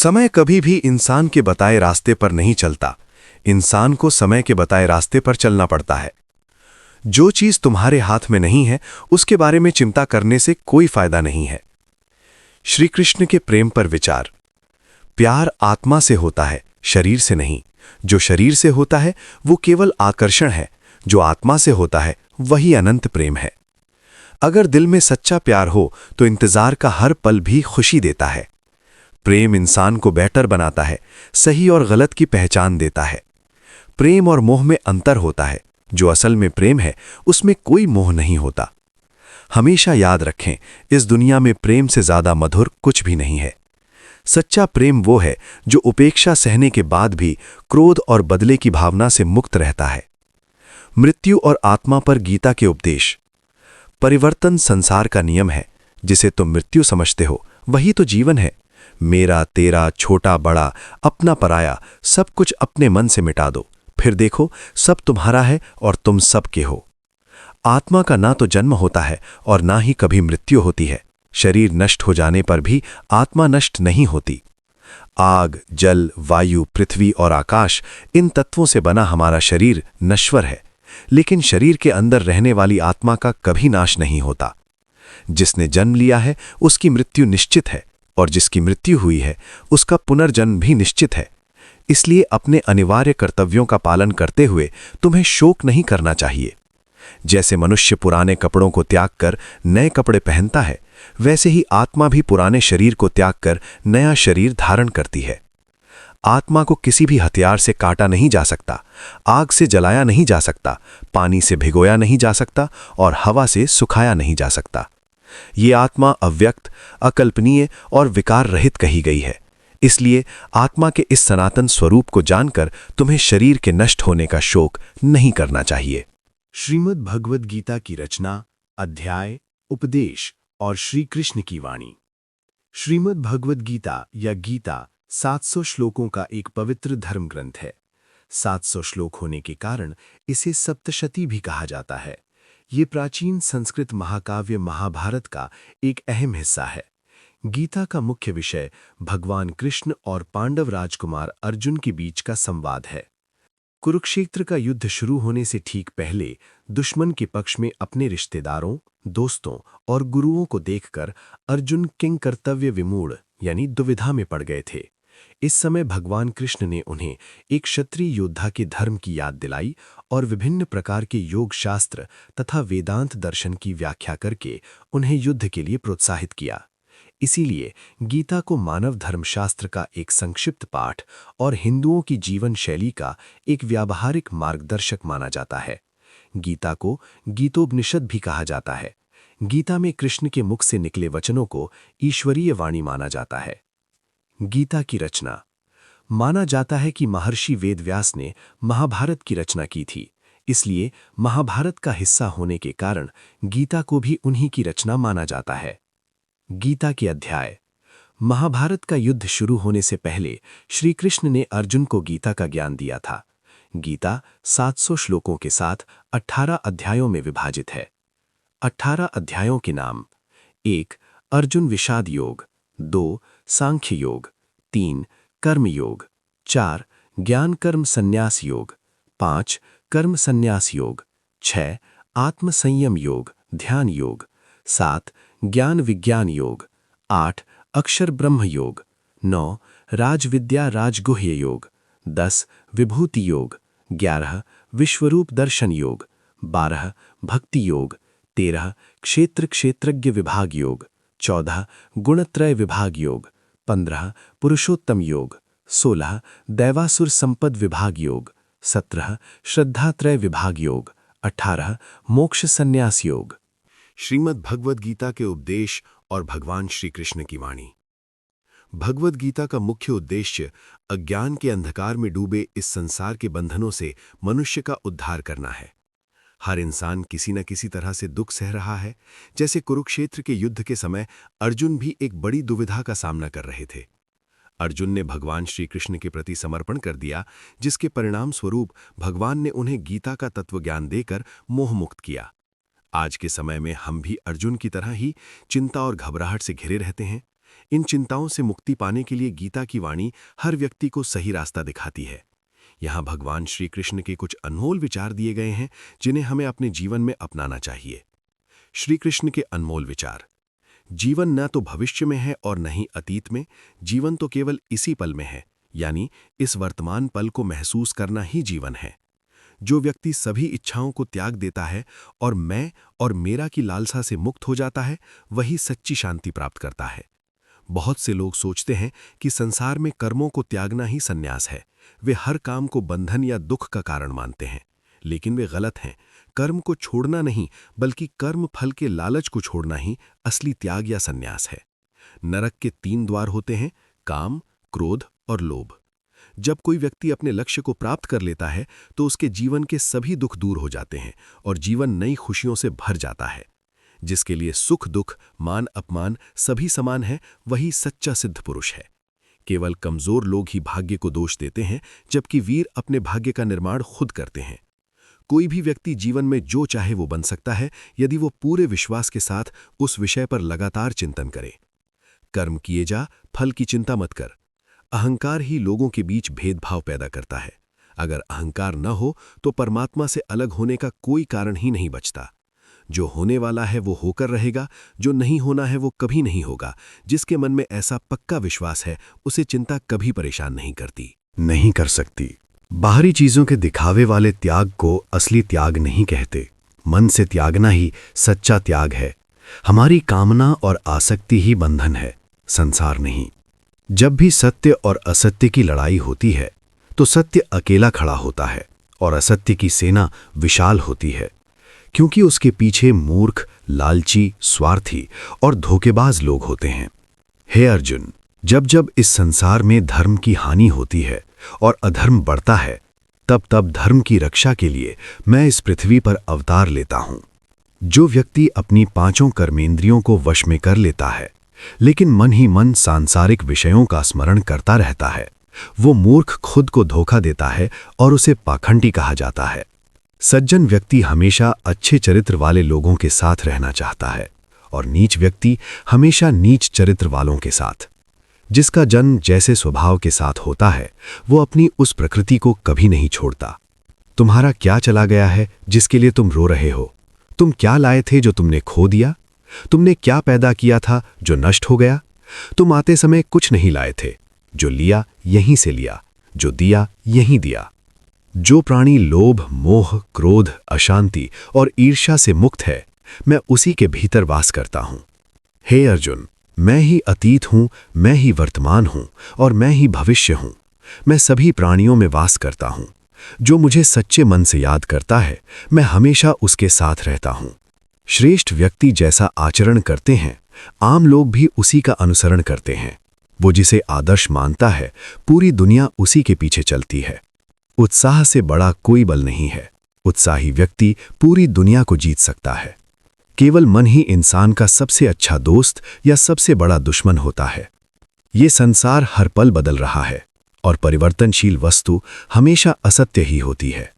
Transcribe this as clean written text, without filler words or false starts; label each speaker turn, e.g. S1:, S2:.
S1: समय कभी भी इंसान के बताए रास्ते पर नहीं चलता। इंसान को समय के बताए रास्ते पर चलना पड़ता है। जो चीज तुम्हारे हाथ में नहीं है उसके बारे में चिंता करने से कोई फायदा नहीं है। श्री कृष्ण के प्रेम पर विचार। प्यार आत्मा से होता है, शरीर से नहीं। जो शरीर से होता है वो केवल आकर्षण है, जो आत्मा से होता है वही अनंत प्रेम है। अगर दिल में सच्चा प्यार हो तो इंतजार का हर पल भी खुशी देता है। प्रेम इंसान को बेहतर बनाता है, सही और गलत की पहचान देता है। प्रेम और मोह में अंतर होता है। जो असल में प्रेम है उसमें कोई मोह नहीं होता। हमेशा याद रखें, इस दुनिया में प्रेम से ज्यादा मधुर कुछ भी नहीं है। सच्चा प्रेम वो है जो उपेक्षा सहने के बाद भी क्रोध और बदले की भावना से मुक्त रहता है। मृत्यु और आत्मा पर गीता के उपदेश। परिवर्तन संसार का नियम है। जिसे तुम मृत्यु समझते हो वही तो जीवन है। मेरा तेरा, छोटा बड़ा, अपना पराया, सब कुछ अपने मन से मिटा दो, फिर देखो सब तुम्हारा है और तुम सबके हो। आत्मा का ना तो जन्म होता है और ना ही कभी मृत्यु होती है। शरीर नष्ट हो जाने पर भी आत्मा नष्ट नहीं होती। आग, जल, वायु, पृथ्वी और आकाश, इन तत्वों से बना हमारा शरीर नश्वर है, लेकिन शरीर के अंदर रहने वाली आत्मा का कभी नाश नहीं होता। जिसने जन्म लिया है उसकी मृत्यु निश्चित है, और जिसकी मृत्यु हुई है उसका पुनर्जन्म भी निश्चित है। इसलिए अपने अनिवार्य कर्तव्यों का पालन करते हुए तुम्हें शोक नहीं करना चाहिए। जैसे मनुष्य पुराने कपड़ों को त्याग कर नए कपड़े पहनता है, वैसे ही आत्मा भी पुराने शरीर को त्याग कर नया शरीर धारण करती है। आत्मा को किसी भी हथियार से काटा नहीं जा सकता, आग से जलाया नहीं जा सकता, पानी से भिगोया नहीं जा सकता और हवा से सुखाया नहीं जा सकता। ये आत्मा अव्यक्त, अकल्पनीय और विकार रहित कही गई है। इसलिए आत्मा के इस सनातन स्वरूप को जानकर तुम्हें शरीर के नष्ट होने का शोक नहीं करना चाहिए।
S2: श्रीमद् भगवद गीता की रचना, अध्याय, उपदेश और श्री कृष्ण की वाणी। श्रीमद् भगवद गीता या गीता 700 श्लोकों का एक पवित्र धर्म ग्रंथ है। 700 श्लोक होने के कारण इसे सप्तशती भी कहा जाता है। ये प्राचीन संस्कृत महाकाव्य महाभारत का एक अहम हिस्सा है। गीता का मुख्य विषय भगवान कृष्ण और पांडव राजकुमार अर्जुन के बीच का संवाद है। कुरुक्षेत्र का युद्ध शुरू होने से ठीक पहले दुश्मन के पक्ष में अपने रिश्तेदारों, दोस्तों और गुरुओं को देखकर अर्जुन किंग कर्तव्य विमूढ़ यानी दुविधा में पड़ गए थे। इस समय भगवान कृष्ण ने उन्हें एक क्षत्रिय योद्धा के धर्म की याद दिलाई और विभिन्न प्रकार के योग शास्त्र तथा वेदांत दर्शन की व्याख्या करके उन्हें युद्ध के लिए प्रोत्साहित किया। इसीलिए गीता को मानव धर्मशास्त्र का एक संक्षिप्त पाठ और हिंदुओं की जीवन शैली का एक व्यावहारिक मार्गदर्शक माना जाता है। गीता को गीतोपनिषद भी कहा जाता है। गीता में कृष्ण के मुख से निकले वचनों को ईश्वरीय वाणी माना जाता है। गीता की रचना। माना जाता है कि महर्षि वेदव्यास ने महाभारत की रचना की थी, इसलिए महाभारत का हिस्सा होने के कारण गीता को भी उन्हीं की रचना माना जाता है। गीता के अध्याय। महाभारत का युद्ध शुरू होने से पहले श्री कृष्ण ने अर्जुन को गीता का ज्ञान दिया था। गीता 700 श्लोकों के साथ 18 अध्यायों में विभाजित है। 18 अध्यायों के नाम: 1. अर्जुन विषाद योग, 2. सांख्य योग, 3. कर्म योग, 4. ज्ञान कर्म संन्यास योग, 5. कर्म संन्यास योग, 6. आत्म संयम योग ध्यान योग, 7. ज्ञान विज्ञान योग, 8. अक्षर ब्रह्म योग, 9. राजविद्या राजगुह्य योग, 10. विभूति योग, 11. विश्वरूप दर्शन योग, 12. भक्ति योग, 13. क्षेत्र क्षेत्रज्ञ विभाग योग, 14. गुणत्रय विभाग योग, 15. पुरुषोत्तम योग, 16. दैवासुर संपद विभाग योग, 17. श्रद्धात्रय विभाग योग, 18. मोक्ष संन्यास योग।
S3: श्रीमद् भगवद गीता के उपदेश और भगवान श्री कृष्ण की वाणी। भगवद गीता का मुख्य उद्देश्य अज्ञान के अंधकार में डूबे इस संसार के बंधनों से मनुष्य का उद्धार करना है। हर इंसान किसी न किसी तरह से दुख सह रहा है। जैसे कुरुक्षेत्र के युद्ध के समय अर्जुन भी एक बड़ी दुविधा का सामना कर रहे थे। अर्जुन ने भगवान श्री कृष्ण के प्रति समर्पण कर दिया, जिसके परिणाम स्वरूप भगवान ने उन्हें गीता का तत्वज्ञान देकर मोहमुक्त किया। आज के समय में हम भी अर्जुन की तरह ही चिंता और घबराहट से घिरे रहते हैं। इन चिंताओं से मुक्ति पाने के लिए गीता की वाणी हर व्यक्ति को सही रास्ता दिखाती है। यहाँ भगवान श्री कृष्ण के कुछ अनमोल विचार दिए गए हैं जिन्हें हमें अपने जीवन में अपनाना चाहिए। श्री कृष्ण के अनमोल विचार। जीवन न तो भविष्य में है और न ही अतीत में, जीवन तो केवल इसी पल में है, यानी इस वर्तमान पल को महसूस करना ही जीवन है। जो व्यक्ति सभी इच्छाओं को त्याग देता है और मैं और मेरा की लालसा से मुक्त हो जाता है, वही सच्ची शांति प्राप्त करता है। बहुत से लोग सोचते हैं कि संसार में कर्मों को त्यागना ही संन्यास है। वे हर काम को बंधन या दुख का कारण मानते हैं, लेकिन वे गलत हैं। कर्म को छोड़ना नहीं, बल्कि कर्म फल के लालच को छोड़ना ही असली त्याग या संन्यास है। नरक के 3 द्वार होते हैं: काम, क्रोध और लोभ। जब कोई व्यक्ति अपने लक्ष्य को प्राप्त कर लेता है तो उसके जीवन के सभी दुख दूर हो जाते हैं और जीवन नई खुशियों से भर जाता है। जिसके लिए सुख दुख, मान अपमान सभी समान है, वही सच्चा सिद्ध पुरुष है। केवल कमजोर लोग ही भाग्य को दोष देते हैं, जबकि वीर अपने भाग्य का निर्माण खुद करते हैं। कोई भी व्यक्ति जीवन में जो चाहे वो बन सकता है, यदि वो पूरे विश्वास के साथ उस विषय पर लगातार चिंतन करे। कर्म किए जा, फल की चिंता मत कर। अहंकार ही लोगों के बीच भेदभाव पैदा करता है। अगर अहंकार न हो तो परमात्मा से अलग होने का कोई कारण ही नहीं बचता। जो होने वाला है वो होकर रहेगा, जो नहीं होना है वो कभी नहीं होगा। जिसके मन में ऐसा पक्का विश्वास है, उसे चिंता कभी परेशान नहीं करती,
S2: नहीं कर सकती। बाहरी चीजों के दिखावे वाले त्याग को असली त्याग नहीं कहते। मन से त्यागना ही सच्चा त्याग है। हमारी कामना और आसक्ति ही बंधन है, संसार नहीं। जब भी सत्य और असत्य की लड़ाई होती है तो सत्य अकेला खड़ा होता है और असत्य की सेना विशाल होती है, क्योंकि उसके पीछे मूर्ख, लालची, स्वार्थी और धोखेबाज लोग होते हैं। हे अर्जुन, जब जब इस संसार में धर्म की हानि होती है और अधर्म बढ़ता है, तब तब धर्म की रक्षा के लिए मैं इस पृथ्वी पर अवतार लेता हूं। जो व्यक्ति अपनी 5 कर्मेंद्रियों को वश में कर लेता है लेकिन मन ही मन सांसारिक विषयों का स्मरण करता रहता है, वो मूर्ख खुद को धोखा देता है और उसे पाखंडी कहा जाता है। सज्जन व्यक्ति हमेशा अच्छे चरित्र वाले लोगों के साथ रहना चाहता है और नीच व्यक्ति हमेशा नीच चरित्र वालों के साथ। जिसका जन्म जैसे स्वभाव के साथ होता है, वो अपनी उस प्रकृति को कभी नहीं छोड़ता। तुम्हारा क्या चला गया है जिसके लिए तुम रो रहे हो? तुम क्या लाए थे जो तुमने खो दिया? तुमने क्या पैदा किया था जो नष्ट हो गया? तुम आते समय कुछ नहीं लाए थे, जो लिया यहीं से लिया, जो दिया यहीं दिया। जो प्राणी लोभ, मोह, क्रोध, अशांति और ईर्ष्या से मुक्त है, मैं उसी के भीतर वास करता हूं। हे अर्जुन, मैं ही अतीत हूं, मैं ही वर्तमान हूं और मैं ही भविष्य हूं। मैं सभी प्राणियों में वास करता हूं। जो मुझे सच्चे मन से याद करता है, मैं हमेशा उसके साथ रहता हूं। श्रेष्ठ व्यक्ति जैसा आचरण करते हैं, आम लोग भी उसी का अनुसरण करते हैं। वो जिसे आदर्श मानता है, पूरी दुनिया उसी के पीछे चलती है। उत्साह से बड़ा कोई बल नहीं है। उत्साही व्यक्ति पूरी दुनिया को जीत सकता है। केवल मन ही इंसान का सबसे अच्छा दोस्त या सबसे बड़ा दुश्मन होता है। ये संसार हर पल बदल रहा है और परिवर्तनशील वस्तु हमेशा असत्य ही होती है।